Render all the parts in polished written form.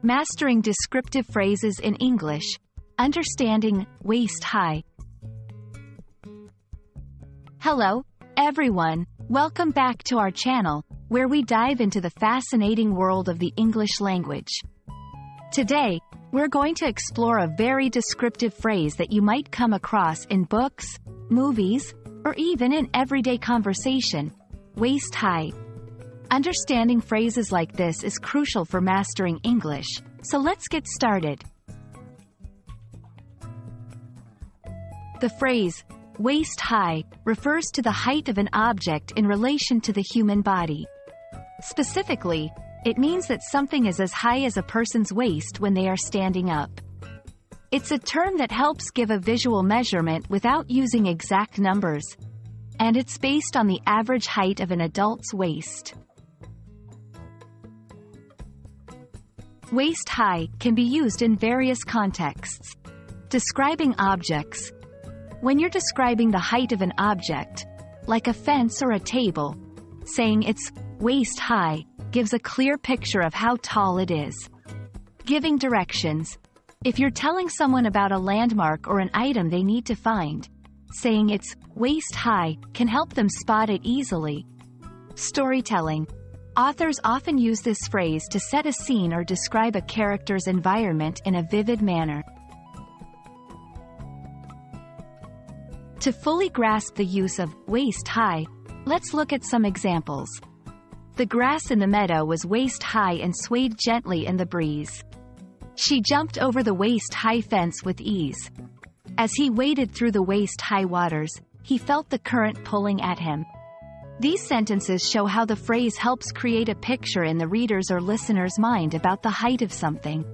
Mastering descriptive phrases in English. Understanding waist high. Hello, everyone. Welcome back to our channel, where we dive into the fascinating world of the English language. Today, we're going to explore a very descriptive phrase that you might come across in books, movies, or even in everyday conversation: waist high. Understanding phrases like this is crucial for mastering English, so let's get started. The phrase, waist high, refers to the height of an object in relation to the human body. Specifically, it means that something is as high as a person's waist when they are standing up. It's a term that helps give a visual measurement without using exact numbers, and it's based on the average height of an adult's waist. Waist high can be used in various contexts. Describing objects. When you're describing the height of an object, like a fence or a table, saying it's waist high gives a clear picture of how tall it is. Giving directions. If you're telling someone about a landmark or an item they need to find, saying it's waist high can help them spot it easily. Storytelling. Authors often use this phrase to set a scene or describe a character's environment in a vivid manner. To fully grasp the use of waist high, let's look at some examples. The grass in the meadow was waist high and swayed gently in the breeze. She jumped over the waist-high fence with ease. As he waded through the waist-high waters, he felt the current pulling at him. These sentences show how the phrase helps create a picture in the reader's or listener's mind about the height of something.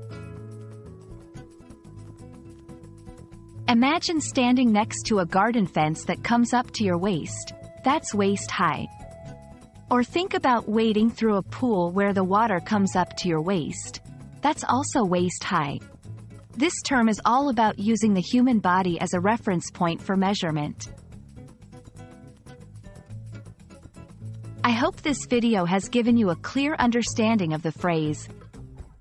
Imagine standing next to a garden fence that comes up to your waist. That's waist high. Or think about wading through a pool where the water comes up to your waist. That's also waist high. This term is all about using the human body as a reference point for measurement. I hope this video has given you a clear understanding of the phrase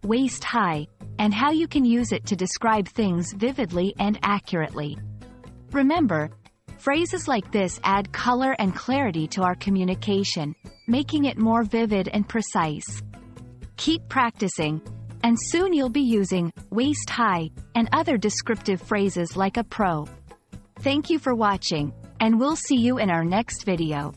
waist high, and how you can use it to describe things vividly and accurately. Remember, phrases like this add color and clarity to our communication, making it more vivid and precise. Keep practicing, and soon you'll be using waist high and other descriptive phrases like a pro. Thank you for watching, and we'll see you in our next video.